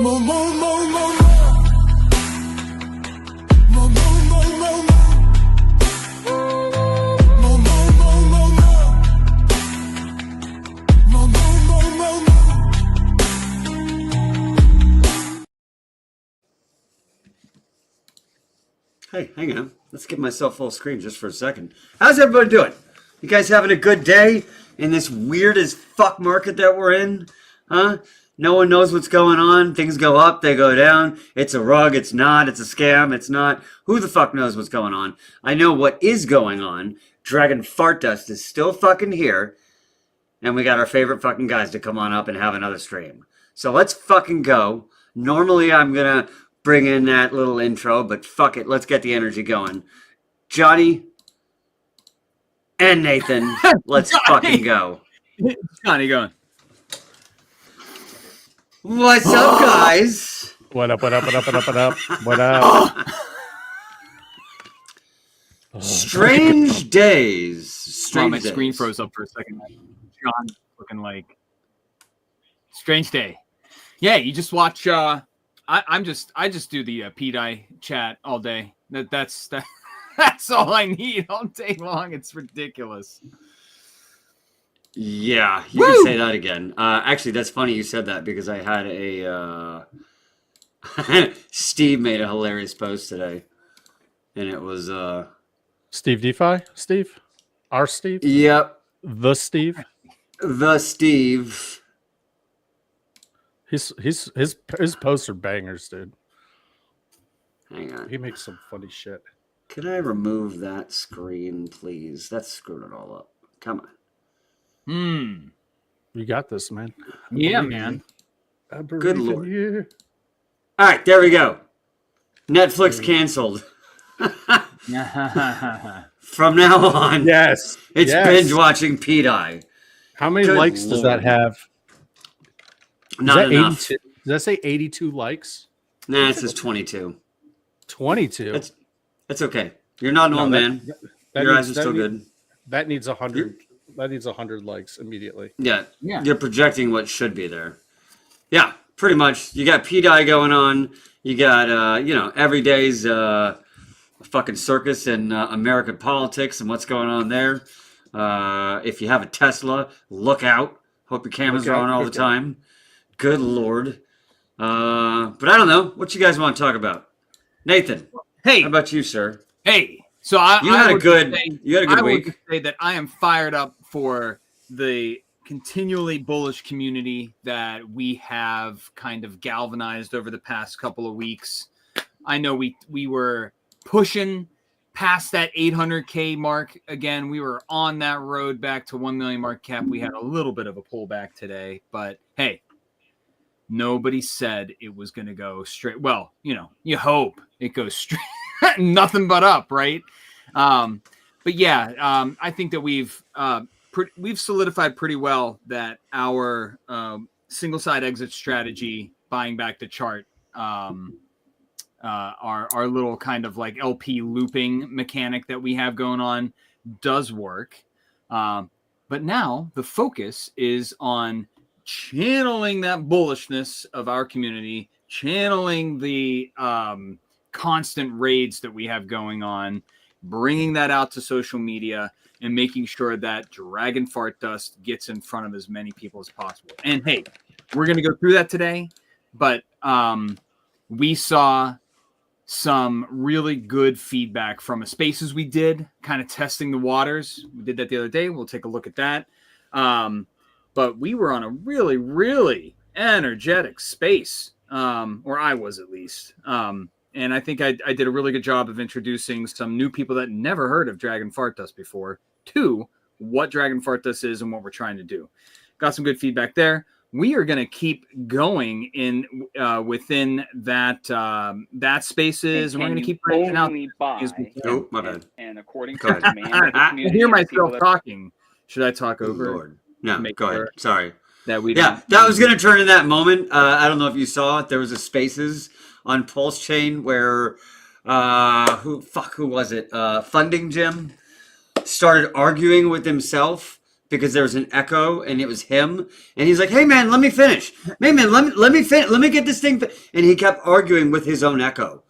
Hey, hang on. Let's give myself full screen just for a second. How's everybody doing? You guys having a good day in this weird as fuck market that we're in? Huh? No one knows what's going on. Things go up, they go down. It's a rug, it's not. It's a scam, it's not. Who the fuck knows what's going on? I know what is going on. Dragon Fart Dust is still fucking here. And we got our favorite fucking guys to come on up and have another stream. So let's fucking go. Normally I'm gonna bring in that little intro, but fuck it, let's get the energy going. Johnny and Nathan, let's fucking go. Johnny going. What's up, guys? What up, what up, what up, what up, what up, what up? Strange days. Strange my days. screen froze up for a second. John looking like strange day. Yeah, you just watch I just do the PDI chat all day. That's all I need all day long. It's ridiculous. Yeah, you can say that again. Actually, that's funny you said that because I had a Steve made a hilarious post today, and it was Steve DeFi? Steve? Our Steve? Yep, The Steve? the Steve. His posts are bangers, dude. Hang on. He makes some funny shit. Could I remove that screen, please? That's screwed it all up. Come on. You got this, man. Yeah, man. Good Lord. All right, there we go. Netflix canceled. From now on, Yes. it's yes. binge watching PDI. How many Good likes does that Lord. have? Not enough. 82? Does that say 82 likes? Nah, it says 22. 22. That's okay. You're not an old man. Your eyes are still good. That needs 100. That needs 100 likes immediately. Yeah. You're projecting what should be there. Yeah, pretty much. You got PDI going on. You got, every day's a fucking circus in American politics and what's going on there. If you have a Tesla, look out. Hope your cameras are on all the time. Good Lord. But I don't know. What you guys want to talk about? Nathan. Hey. How about you, sir? Hey. So You had a good I week. would say that I am fired up for the continually bullish community that we have kind of galvanized over the past couple of weeks. I know we were pushing past that 800K mark again. We were on that road back to 1 million market cap. We had a little bit of a pullback today, but hey, nobody said it was going to go straight. Well, you hope it goes straight, nothing but up, right? But yeah, I think that we've solidified pretty well that our single side exit strategy, buying back the chart, our little kind of like LP looping mechanic that we have going on does work. But now the focus is on channeling that bullishness of our community, channeling the constant raids that we have going on, bringing that out to social media, and making sure that Dragon Fart Dust gets in front of as many people as possible. And hey, we're going to go through that today, but we saw some really good feedback from a spaces we did, kind of testing the waters. We did that the other day. We'll take a look at that. But we were on a really, really energetic space, or I was at least. And I think I did a really good job of introducing some new people that never heard of Dragon Fart Dust before to what Dragon Fart Dust is and what we're trying to do. Got some good feedback there. We are going to keep going in within that spaces, and we're going to keep branching out. Oh, my bad. And according to the demand of the I community, hear myself talking. Should I talk over? Lord. No, Make go ahead. sure Sorry. That we Yeah, that was going to turn in that moment. I don't know if you saw it. There was a spaces on Pulse Chain where who was it? Funding Jim started arguing with himself because there was an echo and it was him. And he's like, "Hey man, let me finish. Hey man, let me finish. Let me get this thing." And he kept arguing with his own echo.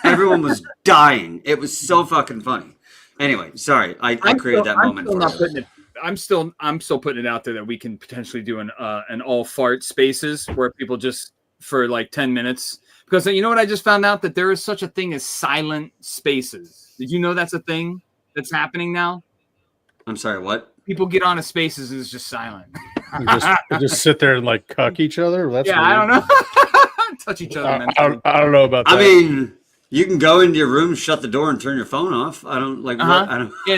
Everyone was dying. It was so fucking funny. Anyway, sorry, I created that moment for you. I'm still putting it out there that we can potentially do an all fart spaces where people just for like 10 minutes. Because you know what I just found out, that there is such a thing as silent spaces. Did you know that's a thing that's happening now? I'm sorry, what? People get on a spaces and it's just silent. Just sit there and like cuck each other. That's yeah, weird. I don't know. Touch each other. I don't know about that. I mean, you can go into your room, shut the door, and turn your phone off. I don't like. What, I don't. Yeah,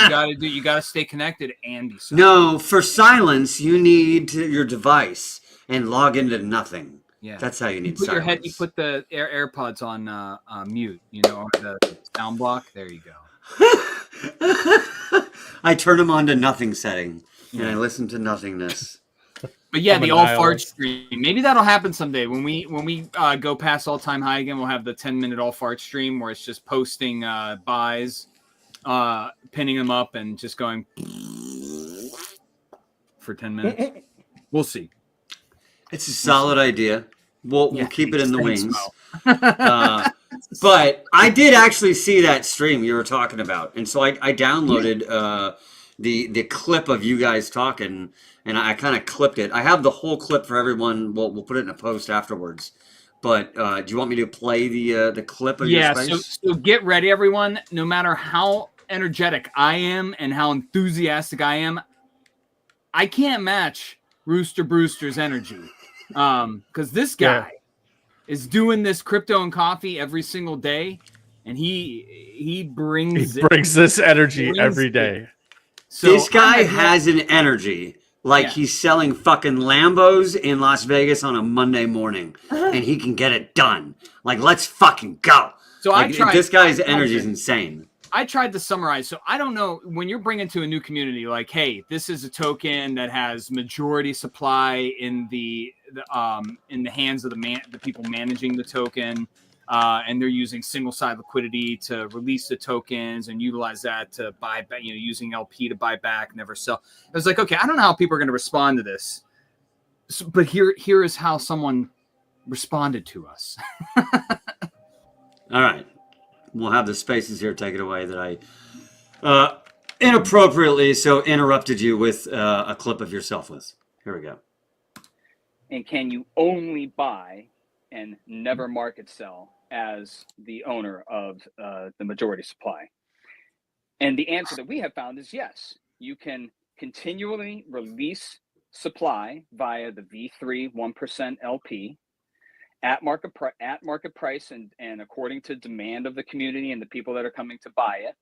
no. You gotta stay connected and be silent. No, for silence, you need your device and log into nothing. Yeah, that's how you need put silence. You put the AirPods on mute. You know, or the sound block. There you go. I turn them on to nothing setting, and I listen to nothingness. But yeah, the all fart stream. Maybe that'll happen someday when we go past all time high again. We'll have the 10-minute all fart stream where it's just posting buys, pinning them up, and just going for 10 minutes. We'll see. It's a solid idea. We'll keep it in the wings. But I did actually see that stream you were talking about, and so I downloaded the clip of you guys talking, and I kind of clipped it. I have the whole clip for everyone. We'll put it in a post afterwards. But do you want me to play the clip of your space? So get ready, everyone. No matter how energetic I am and how enthusiastic I am, I can't match Rooster Brewster's energy. Because this guy is doing this crypto and coffee every single day, and he brings this energy every day. So this guy has an energy like he's selling fucking Lambos in Las Vegas on a Monday morning, and he can get it done. Like, let's fucking go. So like, this guy's energy is insane. I tried to summarize. So I don't know, when you're bringing to a new community, like, hey, this is a token that has majority supply in the hands of the people managing the token, and they're using single side liquidity to release the tokens and utilize that to buy back, using LP to buy back, never sell. I was like, okay, I don't know how people are going to respond to this, but here is how someone responded to us. All right. We'll have the spaces here. Take it away that I inappropriately interrupted you with a clip of yourself with. Here we go. And can you only buy and never market sell as the owner of the majority supply? And the answer that we have found is yes. You can continually release supply via the V3 1% LP at market price and according to demand of the community and the people that are coming to buy it.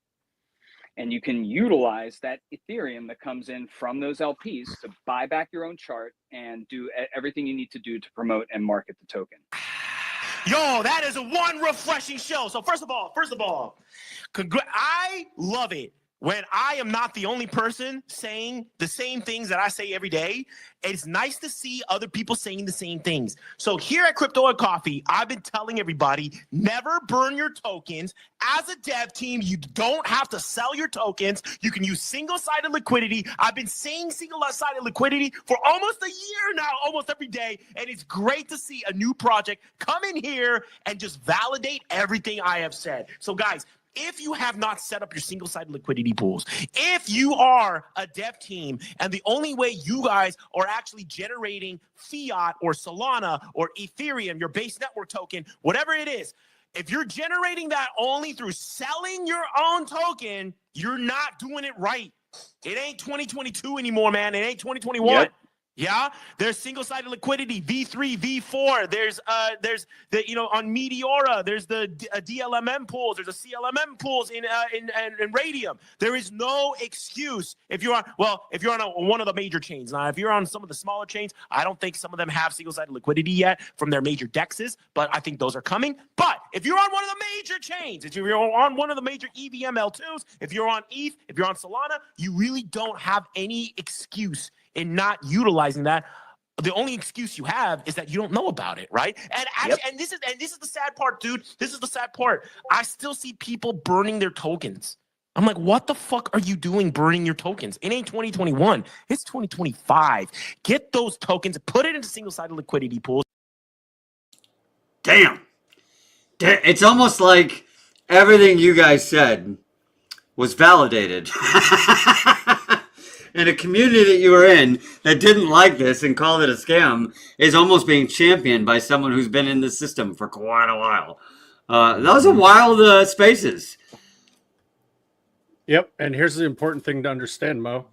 And you can utilize that Ethereum that comes in from those LPs to buy back your own chart and do everything you need to do to promote and market the token. Yo, that is one refreshing show. So first of all, I love it when I am not the only person saying the same things that I say every day. It's nice to see other people saying the same things. So here at Crypto and Coffee, I've been telling everybody, never burn your tokens. As a dev team, you don't have to sell your tokens. You can use single-sided liquidity. I've been saying single-sided liquidity for almost a year now, almost every day. And it's great to see a new project come in here and just validate everything I have said. So guys, if you have not set up your single-sided liquidity pools, if you are a dev team and the only way you guys are actually generating fiat or Solana or Ethereum, your base network token, whatever it is, if you're generating that only through selling your own token, you're not doing it right. It ain't 2022 anymore, man. It ain't 2021. Yep. Yeah, there's single-sided liquidity, V3, V4. There's the on Meteora. There's the DLMM pools. There's a CLMM pools in Radium. There is no excuse if you're on one of the major chains. Now, if you're on some of the smaller chains, I don't think some of them have single-sided liquidity yet from their major dexes, but I think those are coming. But if you're on one of the major chains, if you're on one of the major EVM L2s, if you're on ETH, if you're on Solana, you really don't have any excuse in not utilizing that. The only excuse you have is that you don't know about it, right? And actually, and this is the sad part, dude. This is the sad part. I still see people burning their tokens. I'm like, what the fuck are you doing burning your tokens? It ain't 2021. It's 2025. Get those tokens, put it into single-sided liquidity pools. Damn. It's almost like everything you guys said was validated. And a community that you were in that didn't like this and called it a scam is almost being championed by someone who's been in the system for quite a while. Those are wild spaces. Yep. And here's the important thing to understand, Mo.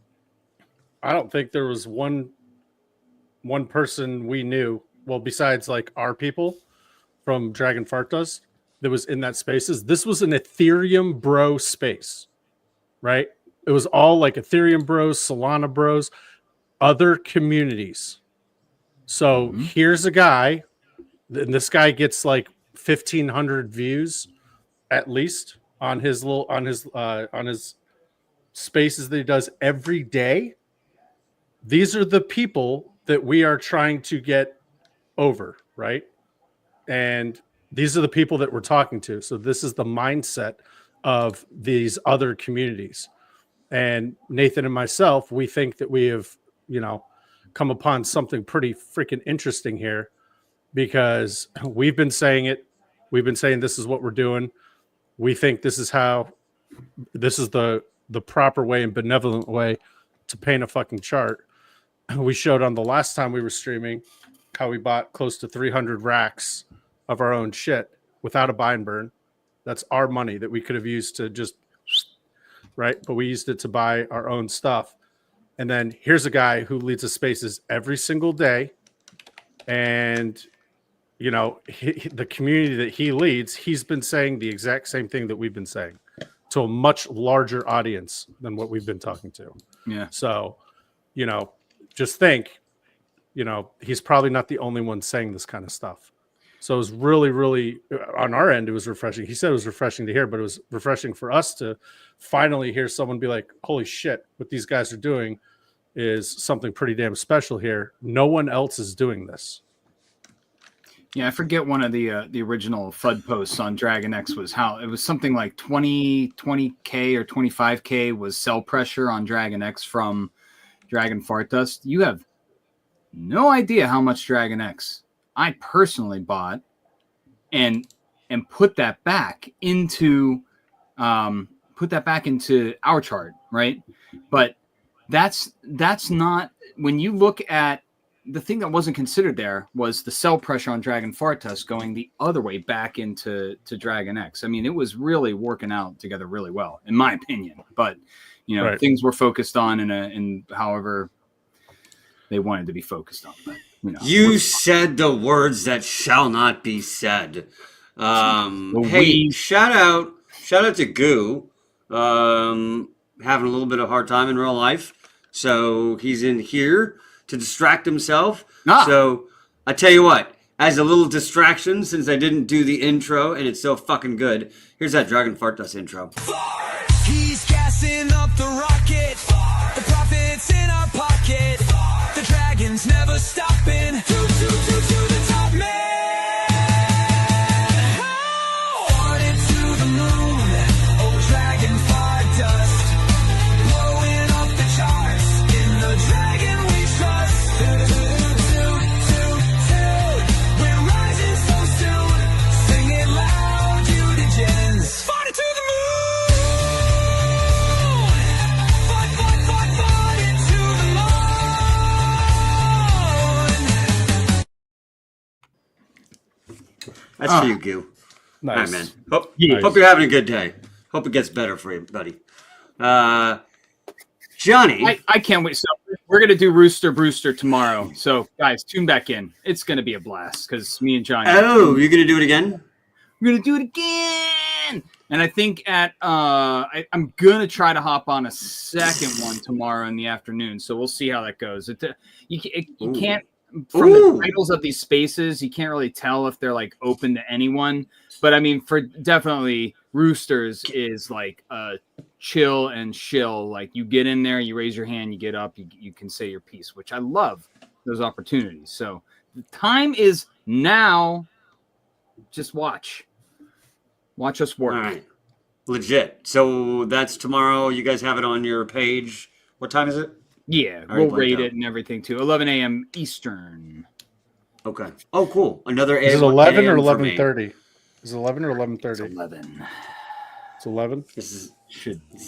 I don't think there was one person we knew, well, besides like our people from Dragon Fart Dust, that was in that spaces. This was an Ethereum bro space, right? It was all like Ethereum bros, Solana bros, other communities. So here's a guy, and this guy gets like 1,500 views at least on his spaces that he does every day. These are the people that we are trying to get over, right? And these are the people that we're talking to. So this is the mindset of these other communities. And Nathan and myself, we think that we have, come upon something pretty freaking interesting here, because we've been saying it. We've been saying this is what we're doing. We think this is the proper way and benevolent way to paint a fucking chart. We showed on the last time we were streaming how we bought close to 300 racks of our own shit without a buy and burn. That's our money that we could have used to just, right? But we used it to buy our own stuff. And then here's a guy who leads the spaces every single day. And, the community that he leads, he's been saying the exact same thing that we've been saying to a much larger audience than what we've been talking to. Yeah. So, just think, he's probably not the only one saying this kind of stuff. So it was really, really, on our end, it was refreshing. He said it was refreshing to hear, but it was refreshing for us to finally hear someone be like, holy shit, what these guys are doing is something pretty damn special here. No one else is doing this. Yeah, I forget one of the original FUD posts on Dragon X was how it was something like 20K or 25K was sell pressure on Dragon X from Dragon Fart Dust. You have no idea how much Dragon X I personally bought and put that back into our chart, right? But that's not, when you look at the thing that wasn't considered there was the sell pressure on Dragon Fart Dust going the other way back into Dragon X. I mean, it was really working out together really well, in my opinion. But Right. Things were focused on in however they wanted to be focused on. But, You said the words that shall not be said. Hey, shout out to Goo. Having a little bit of hard time in real life, so he's in here to distract himself. So I tell you what, as a little distraction, since I didn't do the intro and it's so fucking good, here's that Dragon Fart Dust intro. He's gassing up the rocket. The profits in our pocket. The dragon's never stopping. To the top, man. Farted to the moon. Oh, Dragon Fart Dust. Blowing up the charts. In the dragon we trust. We're rising so soon. Sing it loud, you degens. Farted to the moon. That's for you, Goo. Nice. All right, man. Hope Nice. you're having a good day. Hope it gets better for you, buddy. Johnny. I can't wait. So we're gonna do Rooster Brewster tomorrow. So guys, tune back in. It's gonna be a blast because me and Johnny. Oh, you're gonna do it again? We're gonna do it again. And I think I'm gonna try to hop on a second one tomorrow in the afternoon. So we'll see how that goes. You can't, from the titles of these spaces, you can't really tell if they're like open to anyone. But I mean, for definitely Roosters is like chill and shill. Like you get in there, you raise your hand, you get up, you can say your piece, which I love those opportunities. So the time is now. Just watch us work. All right. Legit. So that's tomorrow. You guys have it on your page. What time is it? Yeah, I already we'll blanked rate out. it and everything too. 11 a.m. Eastern. Okay. Oh, cool. Another Is it 11 11 or a.m. for me. 11:30? Is it 11 or It's 11:30? 11. It's 11. This is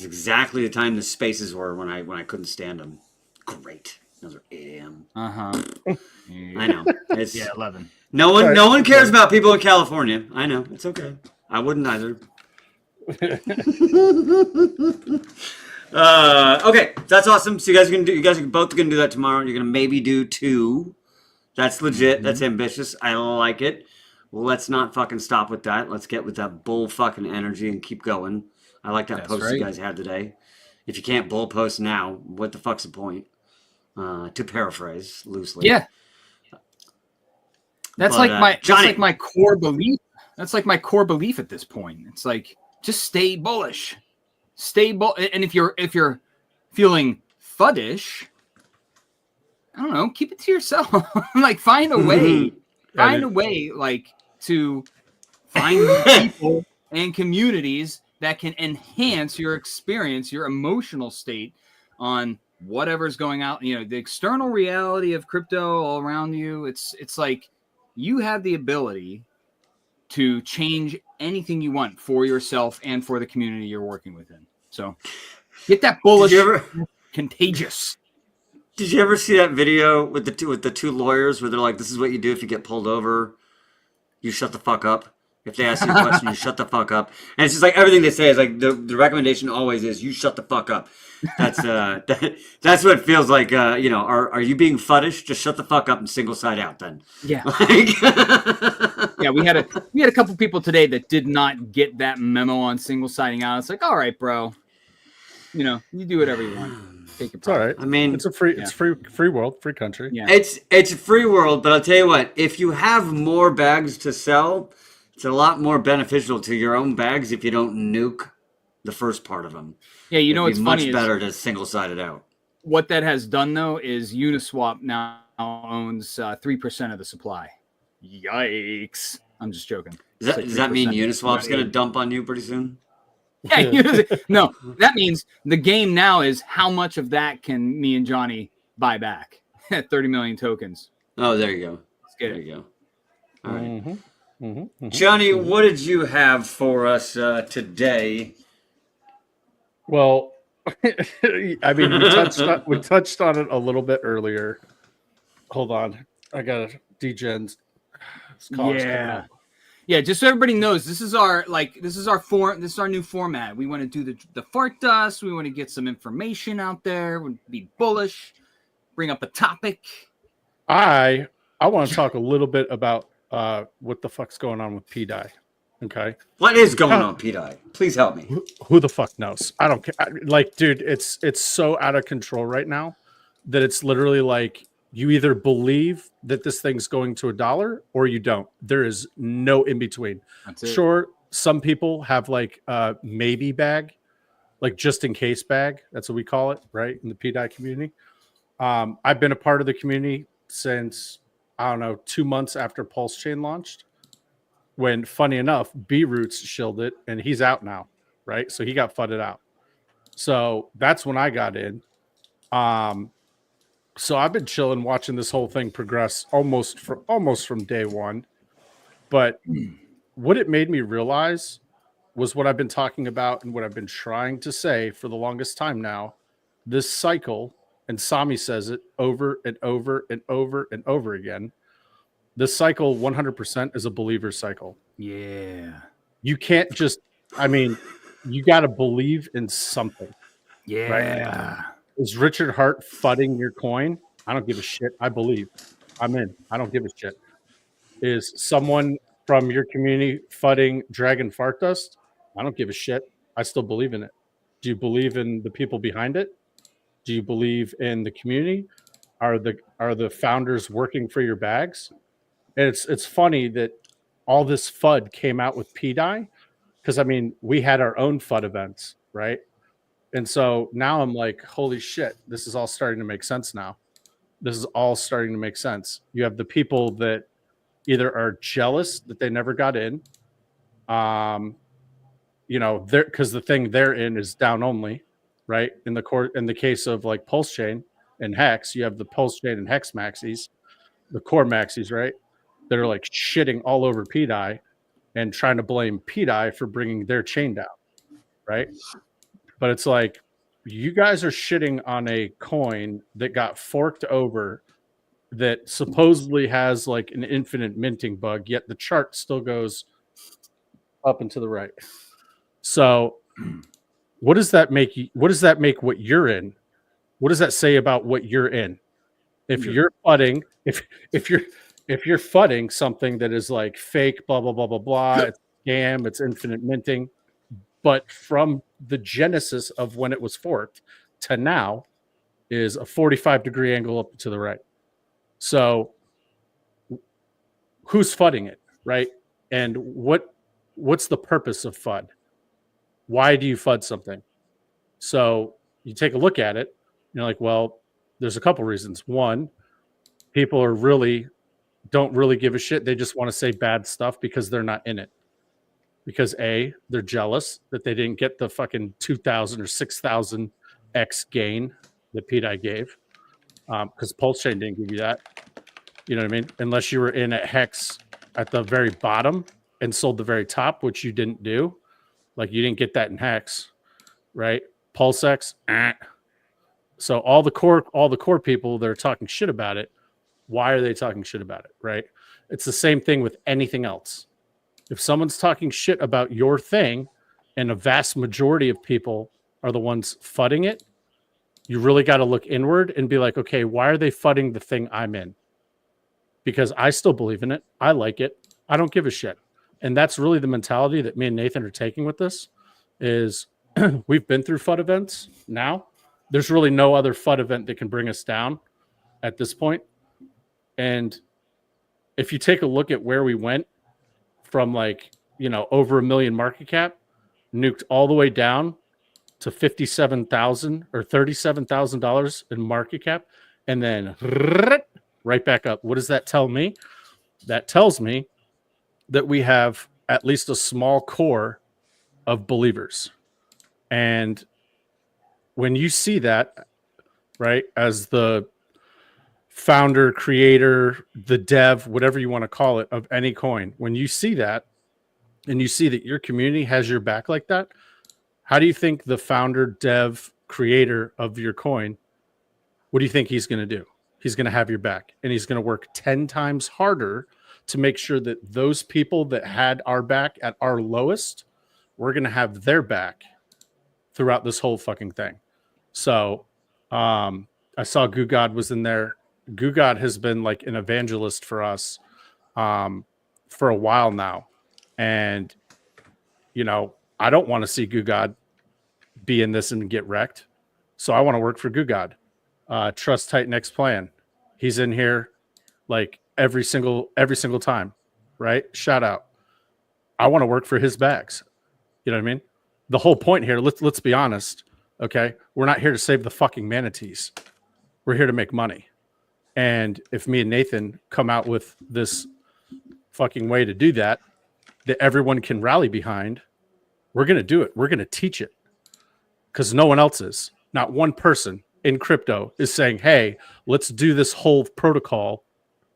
exactly the time the spaces were when I couldn't stand them. Great. Those are 8 a.m. Uh-huh. I know. It's Yeah, 11. no one Sorry. no one cares about people in California. I know. It's okay. I wouldn't either. Okay, that's awesome. So you guys are both gonna do that tomorrow. You're gonna maybe do 2. That's legit. That's ambitious. I like it. Let's not fucking stop with that. Let's get with that bull fucking energy and keep going. I like that That's post right. you guys had today. If you can't bull post now, what the fuck's the point? To paraphrase loosely. Yeah. That's But, like Johnny. my core belief. That's like my core belief at this point. It's like just stay bullish. And if you're feeling fuddish, I don't know, keep it to yourself. Like find a way. Find a way like to find people and communities that can enhance your experience, your emotional state on whatever's going out, the external reality of crypto all around you. It's like you have the ability to change anything you want for yourself and for the community you're working within. So get that bullish, contagious. Did you ever see that video with the two lawyers where they're like, "This is what you do if you get pulled over. You shut the fuck up. If they ask you a question, you shut the fuck up." And it's just like everything they say is like the recommendation always is you shut the fuck up. That's that's what it feels like. Are you being fuddish? Just shut the fuck up and single side out then. Yeah. Like, Yeah, we had a couple people today that did not get that memo on single siding out. It's like, all right, bro. You do whatever you want. Take your It's all right. I mean, It's free world, free country. Yeah. it's a free world, but I'll tell you what, if you have more bags to sell, it's a lot more beneficial to your own bags if you don't nuke the first part of them. Yeah, It'd what's be funny much is better to single side it out. what that has done though is Uniswap now owns 3% of the supply. Yikes! I'm just joking. Does that mean 3%. Uniswap's going to dump on you pretty soon? Yeah, no, that means the game now is how much of that can me and Johnny buy back at 30 million tokens. Oh, there you go. Let's get There it. you go. All right. Mm-hmm. Johnny, what did you have for us today? Well, I mean, we touched on it a little bit earlier. Hold on, I got a degens. Yeah, just so everybody knows, this is our new format. We want to do the fart dust. We want to get some information out there. We be bullish. Bring up a topic. I want to talk a little bit about what the fuck's going on with PDI. Okay, What is going on, P-Dye? Please help me. who the fuck knows? I don't care. Like, dude, it's so out of control right now that it's literally like you either believe that this thing's going to $1 or you don't. There is no in between. That's it. Sure, some people have like a maybe bag, like just in case bag. That's what we call it, right? In the PDI community. I've been a part of the community since, I don't know, 2 months after Pulse Chain launched. When, funny enough, B Roots shilled it and he's out now, right? So he got fudded out. So that's when I got in. So I've been chilling, watching this whole thing progress almost from day one. But what it made me realize was what I've been talking about and what I've been trying to say for the longest time now. This cycle, and Sami says it over and over and over and over again. This cycle 100% is a believer cycle. Yeah. You can't just, you got to believe in something. Yeah. Right? Is Richard Hart fudding your coin? I don't give a shit. I believe. I'm in. I don't give a shit. Is someone from your community fudding Dragon Fart Dust? I don't give a shit. I still believe in it. Do you believe in the people behind it? Do you believe in the community? Are the founders working for your bags? And it's funny that all this FUD came out with PDI because we had our own FUD events, right? And so now I'm like, holy shit, this is all starting to make sense now. This is all starting to make sense. You have the people that either are jealous that they never got in, because the thing they're in is down only, right? In the case of like Pulse Chain and Hex, you have the Pulse Chain and Hex maxis, the core maxis, right? That are like shitting all over PDI and trying to blame PDI for bringing their chain down, right? But it's like, you guys are shitting on a coin that got forked over that supposedly has like an infinite minting bug, yet the chart still goes up and to the right. So what does that make you? What does that make what you're in? What does that say about what you're in? If you're fudding, if you're fudding something that is like fake, blah blah blah blah blah, it's a scam, it's infinite minting, but from the genesis of when it was forked to now is a 45-degree angle up to the right. So who's fudding it, right? And what's the purpose of FUD? Why do you FUD something? So you take a look at it, you're like, well, there's a couple reasons. One, people don't really give a shit. They just want to say bad stuff because they're not in it. Because A, they're jealous that they didn't get the fucking 2,000 or 6,000 X gain that PDI gave. Because Pulse Chain didn't give you that. You know what I mean? Unless you were in at Hex at the very bottom and sold the very top, which you didn't do. Like you didn't get that in Hex, right? Pulse X, So all the core people that are talking shit about it, why are they talking shit about it, right? It's the same thing with anything else. If someone's talking shit about your thing and a vast majority of people are the ones fudding it, you really got to look inward and be like, okay, why are they fudding the thing I'm in? Because I still believe in it. I like it. I don't give a shit. And that's really the mentality that me and Nathan are taking with this is we've been through FUD events now. There's really no other FUD event that can bring us down at this point. And if you take a look at where we went from like, over $1 million market cap, nuked all the way down to $57,000 or $37,000 in market cap, and then right back up. What does that tell me? That tells me that we have at least a small core of believers. And when you see that, right, as the founder, creator, the dev, whatever you want to call it, of any coin, when you see that and you see that your community has your back like that, how do you think the founder, dev, creator of your coin, what do you think he's going to do? He's going to have your back, and he's going to work 10 times harder to make sure that those people that had our back at our lowest, we're going to have their back throughout this whole fucking thing. So I saw Goo God was in there. Goo God has been like an evangelist for us for a while now. And, I don't want to see Goo God be in this and get wrecked. So I want to work for Goo God. Trust Tight Next Plan. He's in here like every single time, right? Shout out. I want to work for his bags. You know what I mean? The whole point here, let's be honest, okay? We're not here to save the fucking manatees. We're here to make money. And if me and Nathan come out with this fucking way to do that everyone can rally behind, we're going to do it. We're going to teach it because no one else is. Not one person in crypto is saying, hey, let's do this whole protocol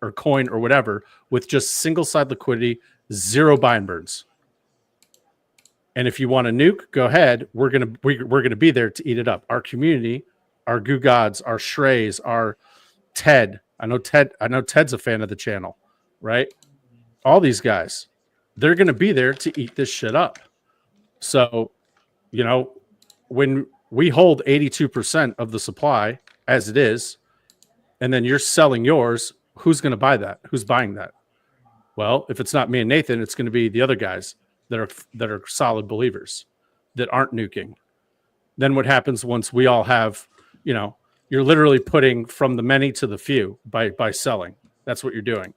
or coin or whatever with just single side liquidity, zero buy and burns. And if you want to nuke, go ahead. We're gonna be there to eat it up. Our community, our Goo Gods, our Shreys, our Ted. I know Ted's a fan of the channel, right? All these guys, they're gonna be there to eat this shit up. So, when we hold 82% of the supply as it is, and then you're selling yours, who's gonna buy that? Who's buying that? Well, if it's not me and Nathan, it's going to be the other guys that are solid believers that aren't nuking. Then what happens once we all have, you're literally putting from the many to the few by selling. That's what you're doing.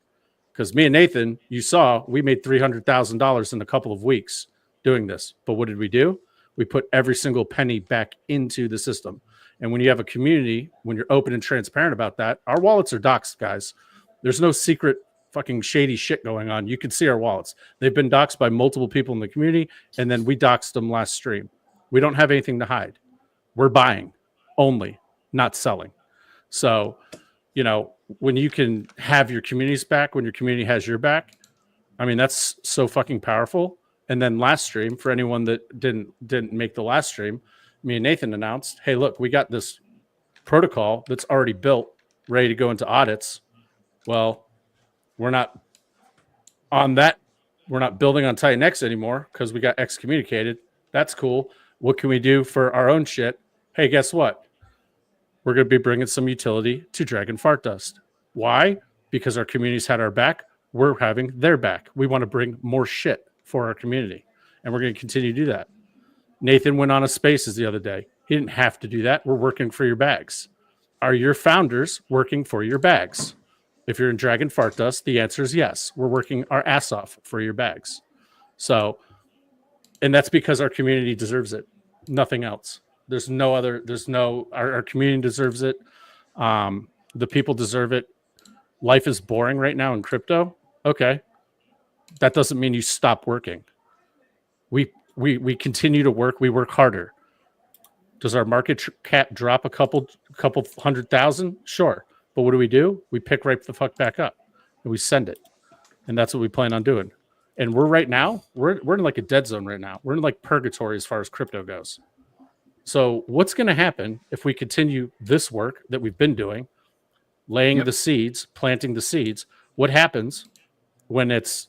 Because me and Nathan, you saw, we made $300,000 in a couple of weeks doing this. But what did we do? We put every single penny back into the system. And when you have a community, when you're open and transparent about that, our wallets are doxed, guys. There's no secret fucking shady shit going on. You can see our wallets. They've been doxxed by multiple people in the community, and then we doxed them last stream. We don't have anything to hide. We're buying only, not selling. So, you know, when you can have your community's back, when your community has your back, I mean, that's so fucking powerful. And then last stream, for anyone that didn't make the last stream, me and Nathan announced, hey, look, we got this protocol that's already built, ready to go into audits. Well, we're not on that. We're not building on Titan X anymore because we got excommunicated. That's cool. What can we do for our own shit? Hey, guess what? We're going to be bringing some utility to Dragon Fart Dust. Why? Because our community's had our back. We're having their back. We want to bring more shit for our community, and we're going to continue to do that. Nathan went on a Spaces the other day. He didn't have to do that. We're working for your bags. Are your founders working for your bags? If you're in Dragon Fart Dust, the answer is yes. We're working our ass off for your bags. So, and that's because our community deserves it. Nothing else. Our community deserves it. The people deserve it. Life is boring right now in crypto. Okay. That doesn't mean you stop working. We continue to work. We work harder. Does our market cap drop a couple 100,000? Sure. But what do? We pick right the fuck back up and we send it. And that's what we plan on doing. And we're in like a dead zone right now. We're in like purgatory as far as crypto goes. So what's going to happen if we continue this work that we've been doing, laying the seeds, planting the seeds? What happens when it's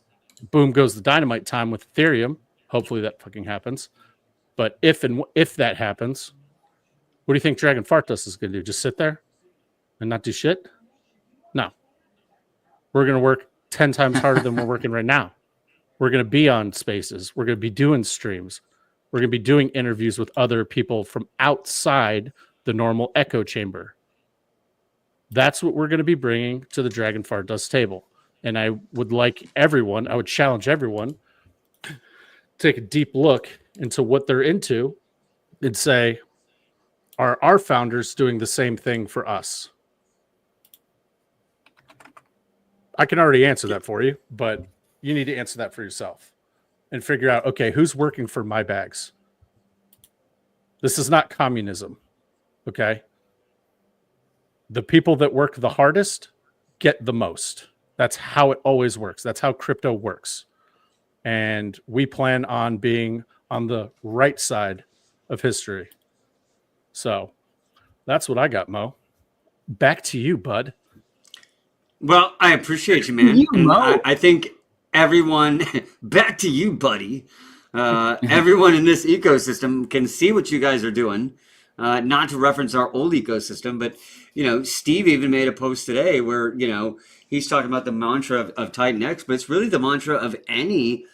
boom goes the dynamite time with Ethereum? Hopefully that fucking happens. But if that happens, what do you think Dragon Fart Dust is going to do? Just sit there and not do shit? No. We're going to work 10 times harder than we're working right now. We're going to be on Spaces. We're going to be doing streams. We're going to be doing interviews with other people from outside the normal echo chamber. That's what we're going to be bringing to the Dragon Fart Dust table. And I would challenge everyone to take a deep look into what they're into and say, are our founders doing the same thing for us? I can already answer that for you, but you need to answer that for yourself and figure out, okay, who's working for my bags? This is not communism, okay? The people that work the hardest get the most. That's how it always works. That's how crypto works. And we plan on being on the right side of history. So that's what I got, Mo. Back to you, bud. Well, I appreciate you, man. And I think everyone, back to you, buddy. Everyone in this ecosystem can see what you guys are doing. Not to reference our old ecosystem, but, Steve even made a post today where, he's talking about the mantra of Titan X, but it's really the mantra of any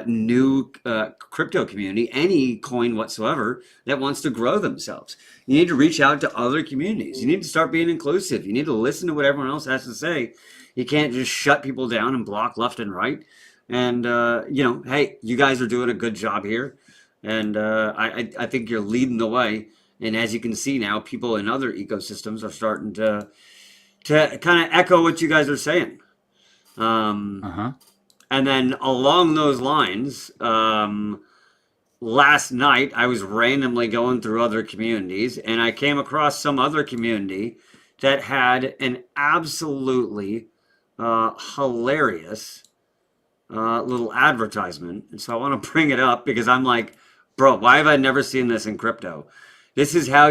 new crypto community, any coin whatsoever that wants to grow themselves. You need to reach out to other communities. You need to start being inclusive. You need to listen to what everyone else has to say. You can't just shut people down and block left and right. And, hey, you guys are doing a good job here. And I think you're leading the way. And as you can see now, people in other ecosystems are starting to kind of echo what you guys are saying. And then along those lines, last night I was randomly going through other communities and I came across some other community that had an absolutely hilarious little advertisement. And so I want to bring it up because I'm like, bro, why have I never seen this in crypto? This is how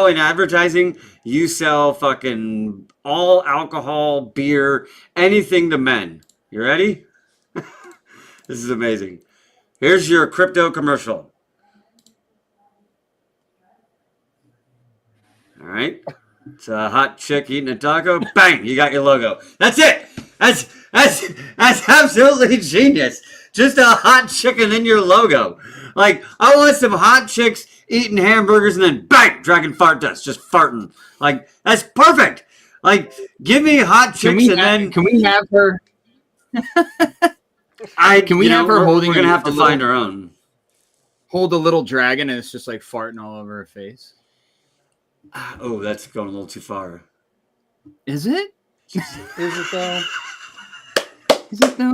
in advertising you sell fucking all alcohol, beer, anything to men. You ready? This is amazing. Here's your crypto commercial. All right. It's a hot chick eating a taco. Bang! You got your logo. That's it. That's absolutely genius. Just a hot chick and then your logo. Like, I want some hot chicks eating hamburgers and then bang! Dragon Fart Dust. Just farting. Like, that's perfect. Like, give me hot chicks Can we have her? Can we have her holding? We're gonna have to find our own. Hold a little dragon and it's just like farting all over her face. Oh, that's going a little too far. Is it? Is it though? Is it though?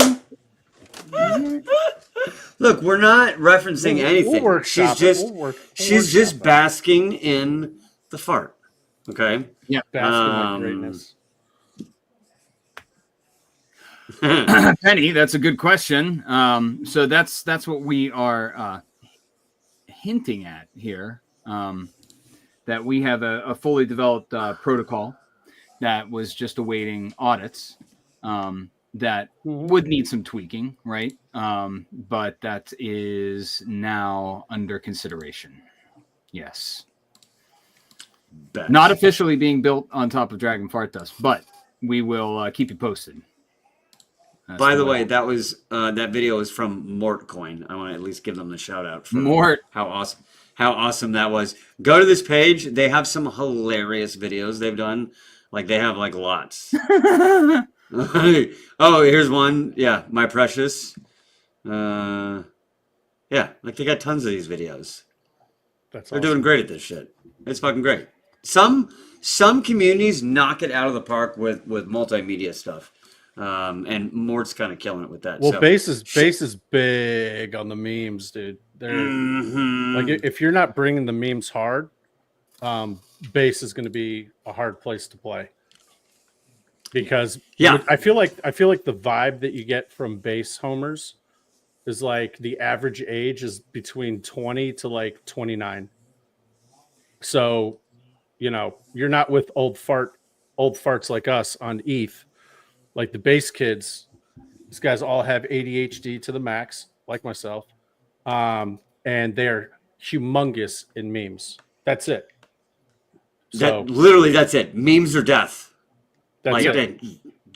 Look, we're not referencing anything. workshop She's it. just We'll she's workshop just it. basking in the fart. Okay. Yeah. Bask in my greatness. Penny, that's a good question. So that's what we are hinting at here. That we have a fully developed protocol that was just awaiting audits. That would need some tweaking, right? But that is now under consideration. Yes. Bet. Not officially being built on top of Dragon Fart Dust, but we will keep you posted. That's By the way, that was that video was from Mortcoin. I want to at least give them the shout out for Mort. how awesome that was. Go to this page. They have some hilarious videos they've done. Like they have like lots. Oh, here's one. Yeah, my precious. Yeah, like they got tons of these videos. They're doing great at this shit. It's fucking great. Some communities knock it out of the park with multimedia stuff. And Mort's kind of killing it with that. Well, so, base is big on the memes, dude. They're like if you're not bringing the memes hard, base is going to be a hard place to play. Because I feel like the vibe that you get from base homers is like the average age is between 20 to like 29. So, you know, you're not with old farts like us on ETH. Like the base kids, these guys all have ADHD to the max, like myself. And they're humongous in memes. That's it. So that's it. Memes or death. That's like it.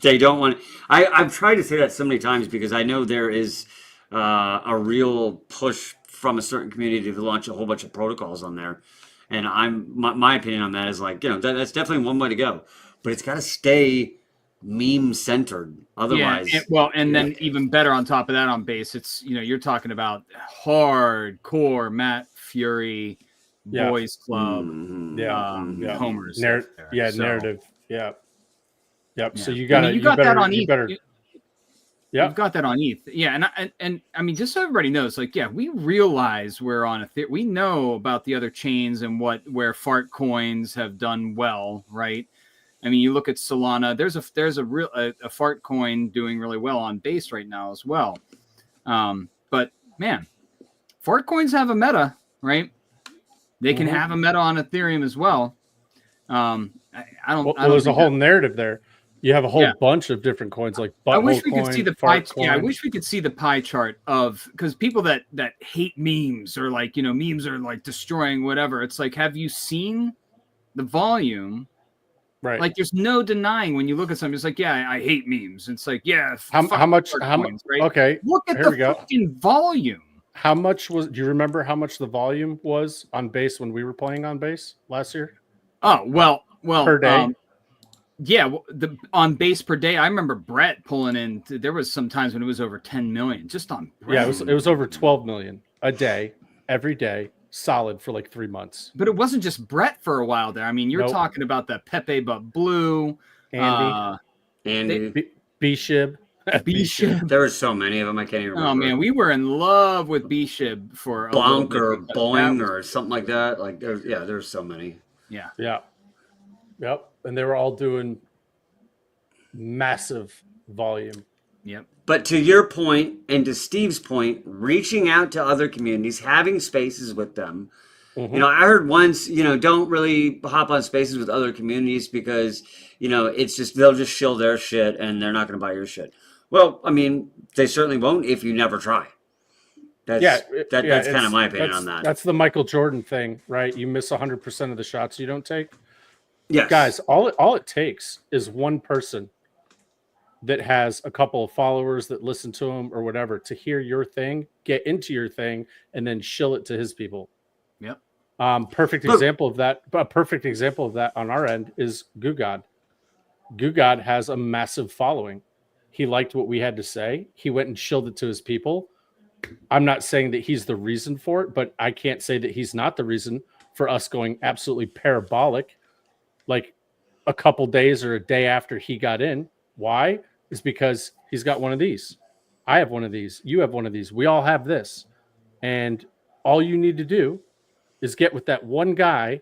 they don't want. I've tried to say that so many times because I know there is a real push from a certain community to launch a whole bunch of protocols on there, and my opinion on that is like, you know, that's definitely one way to go, but it's got to stay meme centered. Otherwise, and then even better on top of that on base, it's, you know, you're talking about hardcore Matt Fury, Boys Club, homers, narrative, Yep. Yeah. So you got that on ETH. Yeah, you've got that on ETH. Yeah, and I mean, just so everybody knows, like, yeah, we realize we're on we know about the other chains and where fart coins have done well, right? I mean, you look at Solana. There's a real fart coin doing really well on base right now as well. But man, fart coins have a meta, right? They can have a meta on Ethereum as well. There's a whole narrative there. You have a whole bunch of different coins, like I wish we coin, could see the pie. coin. Yeah, I wish we could see the pie chart of, because people that hate memes or like, you know, memes are like destroying whatever. It's like, have you seen the volume? Right. Like, there's no denying when you look at something. It's like, yeah, I hate memes. It's like, yeah, how much? Right? Okay, look at the fucking volume. How much was? Do you remember how much the volume was on base when we were playing on base last year? Oh well, per day. Yeah, on base per day. I remember Brett pulling in. There was some times when it was over 10 million just on Brett. Yeah, it was over 12 million a day, every day, solid for like 3 months. But it wasn't just Brett for a while there. I mean, you're talking about the Pepe but Blue, Andy, B-Shib. B-Shib. There were so many of them, I can't even remember. Oh man, we were in love with B-Shib for Bonk or Boing or something like that. Like there's so many. Yep. And they were all doing massive volume. Yep. But to your point and to Steve's point, reaching out to other communities, having spaces with them. You know, I heard once, you know, don't really hop on spaces with other communities because, you know, it's just, they'll just shill their shit and they're not going to buy your shit. Well, I mean, they certainly won't if you never try. That's kind of my opinion on that. That's the Michael Jordan thing, right? You miss 100% of the shots you don't take. Yes. Guys, all it takes is one person that has a couple of followers that listen to him or whatever to hear your thing, get into your thing, and then shill it to his people. Yep. Perfect example of that. A perfect example of that on our end is Gugod. Gugod has a massive following. He liked what we had to say. He went and shilled it to his people. I'm not saying that he's the reason for it, but I can't say that he's not the reason for us going absolutely parabolic like a couple days or a day after he got in. Why? is because he's got one of these. I have one of these. You have one of these. We all have this. And all you need to do is get with that one guy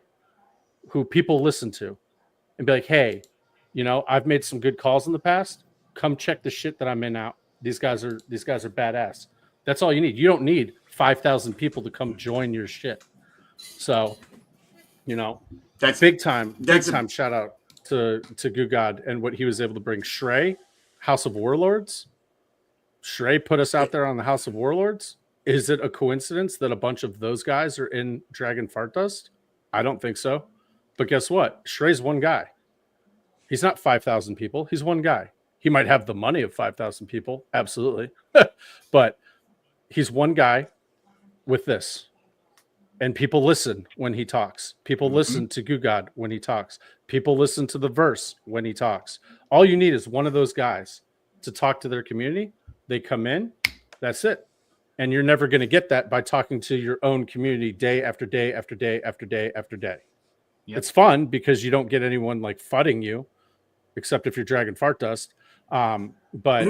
who people listen to and be like, hey, I've made some good calls in the past. Come check the shit that I'm in out. These guys are badass. That's all you need. You don't need 5,000 people to come join your shit. So, That's big time shout out to Goo God and what he was able to bring. Shrey, House of Warlords. Shrey put us out there on the House of Warlords. Is it a coincidence that a bunch of those guys are in Dragon Fart Dust? I don't think so. But guess what? Shrey's one guy. He's not 5,000 people. He's one guy. He might have the money of 5,000 people. Absolutely. But he's one guy with this. And people listen when he talks. People listen to Goo God when he talks. People listen to the verse when he talks. All you need is one of those guys to talk to their community. They come in. That's it. And you're never going to get that by talking to your own community day after day after day after day after day. Yep. It's fun because you don't get anyone like fudding you, except if you're Dragon Fart Dust. But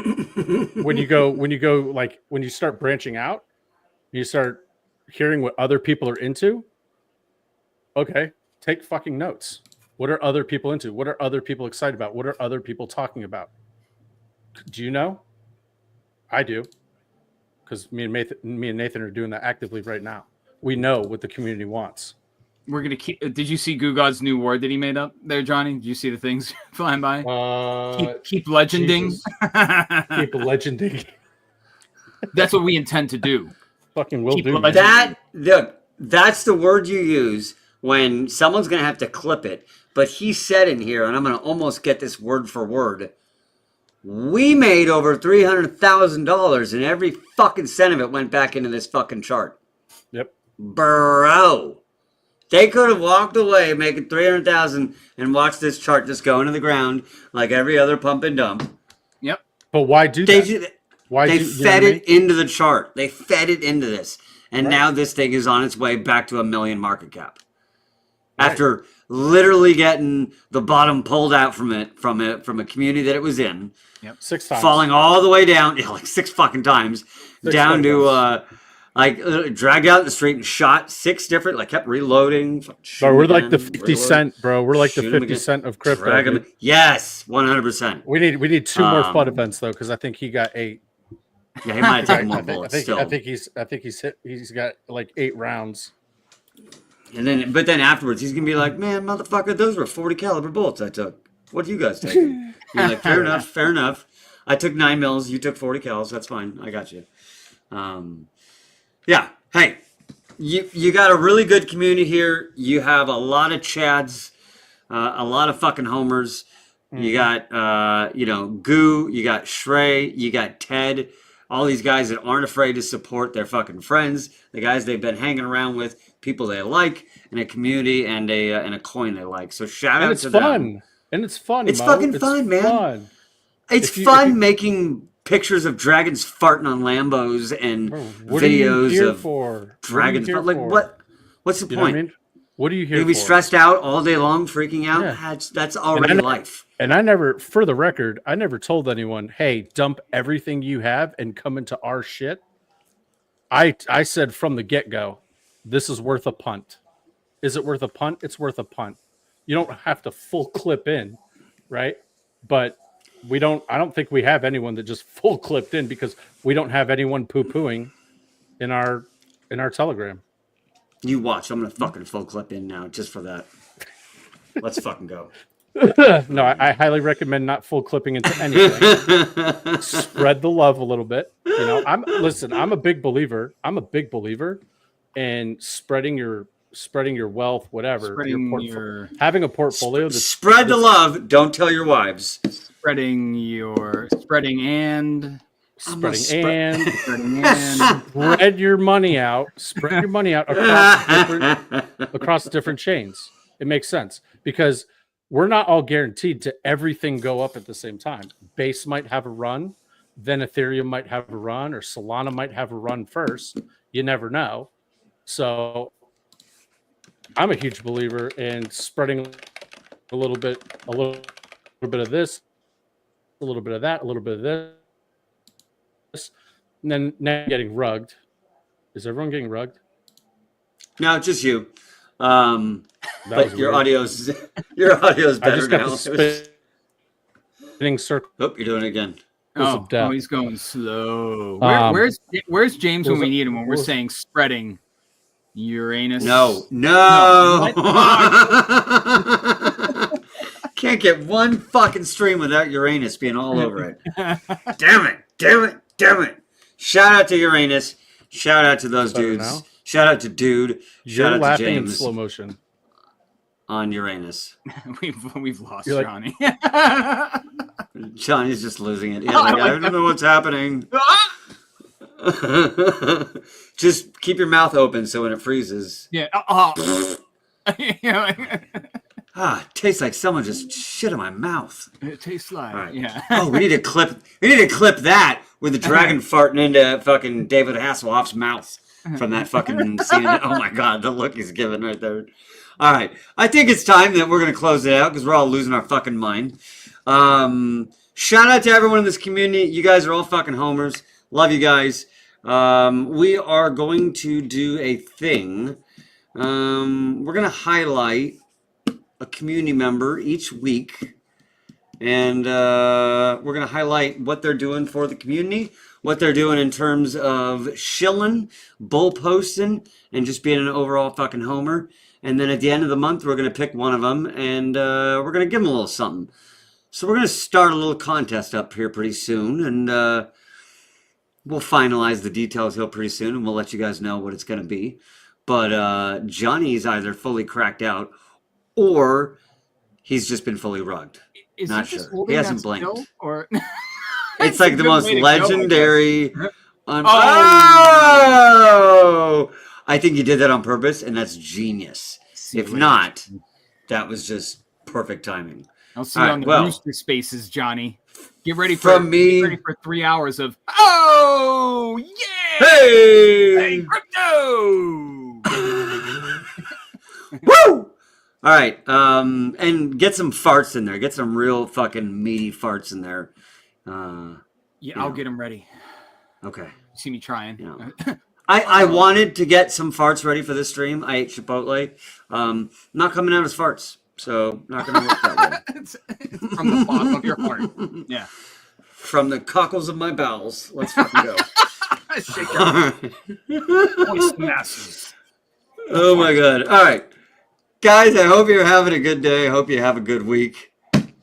when you start branching out, you start hearing what other people are into. Okay, take fucking notes. What are other people into? What are other people excited about? What are other people talking about? Do you know? I do. Because me and Nathan are doing that actively right now. We know what the community wants. We're gonna keep. Did you see Goo God's new word that he made up there, Johnny? Did you see the things flying by? Keep legending. Keep legending. That's what we intend to do. Fucking will do. That's the word you use when someone's gonna have to clip it. But he said in here, and I'm gonna almost get this word for word. We made over $300,000, and every fucking cent of it went back into this fucking chart. Yep, bro. They could have walked away making $300,000 and watched this chart just go into the ground like every other pump and dump. Yep. But why do that? They fed it into the chart. They fed it into this, and now this thing is on its way back to $1 million market cap. After literally getting the bottom pulled out from a community that it was in. Yep. 6 times. Falling all the way down, like 6 fucking times, down to dragged out in the street and shot 6 different, kept reloading. Bro, we're like the 50 cent, bro. We're like the 50 cent of crypto. Yes, 100%. We need 2 more FUD events though, because I think he got 8. Yeah, he might have taken more bullets. I think he's got like 8 rounds. And then afterwards, he's gonna be like, "Man, motherfucker, those were 40 caliber bullets I took. What are you guys taking?" You're like, "Fair enough, fair enough. I took 9 mils. You took 40 cals. That's fine. I got you." Yeah. Hey, you got a really good community here. You have a lot of Chads, a lot of fucking homers. Mm-hmm. You got Goo. You got Shrey. You got Ted. All these guys that aren't afraid to support their fucking friends, the guys they've been hanging around with, people they like, and a community and a coin they like. So shout out to them. And it's fun. It's fucking fun, man. It's fun making pictures of dragons farting on Lambos and videos of dragons. What's the point? What I mean? What are you here for? You'll be stressed out all day long, freaking out. Yeah. That's already life. And I never, for the record, I never told anyone, "Hey, dump everything you have and come into our shit." I said from the get-go, this is worth a punt. Is it worth a punt? It's worth a punt. You don't have to full clip in, right? But I don't think we have anyone that just full clipped in because we don't have anyone poo-pooing in our Telegram. You watch. I'm going to fucking full clip in now just for that. Let's fucking go. No, I highly recommend not full clipping into anything. Spread the love a little bit. I'm a big believer. I'm a big believer in spreading your wealth, whatever. Having a portfolio. Spread the love. Don't tell your wives. Spread your money out. Spread your money out across different chains. It makes sense because we're not all guaranteed to everything go up at the same time. Base might have a run, then Ethereum might have a run, or Solana might have a run first. You never know. So I'm a huge believer in spreading a little bit of this, a little bit of that, a little bit of this, and then now getting rugged. Is everyone getting rugged? No, just you. That But was your weird. audio's better I just got now. the spinning circle Oh, you're doing it again. of death. He's going slow. Where's James what when was we it- need him? When what we're was- saying spreading Uranus? No. What? Can't get one fucking stream without Uranus being all over it. Damn it. Shout out to Uranus. Shout out to those Better dudes. now? Shout out to Dude. Shout You're out to laughing in James slow motion. on Uranus. we've lost You're like- Johnny. Johnny's just losing it. Yeah, like, I don't know what's happening. Just keep your mouth open so when it freezes. Yeah. It tastes like someone just shit in my mouth. It tastes like. All right. Yeah. Oh, we need to clip that with the dragon farting into fucking David Hasselhoff's mouth from that fucking scene. Oh my god, the look he's giving right there. All right, I think it's time that we're gonna close it out because we're all losing our fucking mind. Shout out to everyone in this community. You guys are all fucking homers. Love you guys. We are going to do a thing. We're gonna highlight a community member each week, and we're going to highlight what they're doing for the community, what they're doing in terms of shilling, bull posting, and just being an overall fucking homer. And then at the end of the month, we're going to pick one of them, and we're going to give them a little something. So we're going to start a little contest up here pretty soon, and we'll finalize the details here pretty soon, and we'll let you guys know what it's going to be. But Johnny's either fully cracked out, or he's just been fully rugged. Is Not he just sure. holding He hasn't that blinked. still, or It's like the a good most way to go, I guess. legendary. Oh. Oh! I think you did that on purpose, and that's genius. See If you later. not, that was just perfect timing. I'll see All you right, on the well, Rooster Spaces, Johnny. Get ready from me- Get ready for 3 hours of yeah! Hey! Crypto! Woo! All right, and get some farts in there. Get some real fucking meaty farts in there. Yeah, I'll get them ready. Okay. See me trying. Yeah. I wanted to get some farts ready for this stream. I ate Chipotle. Not coming out as farts, so not going to work that way. It's from the bottom of your heart. Yeah. From the cockles of my bowels. Let's fucking go. Shake your moist masses. Oh my god. All right. Guys, I hope you're having a good day. I hope you have a good week.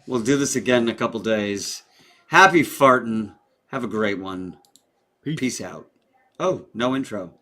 We'll do this again in a couple days. Happy farting. Have a great one. Peace out. Oh, no intro.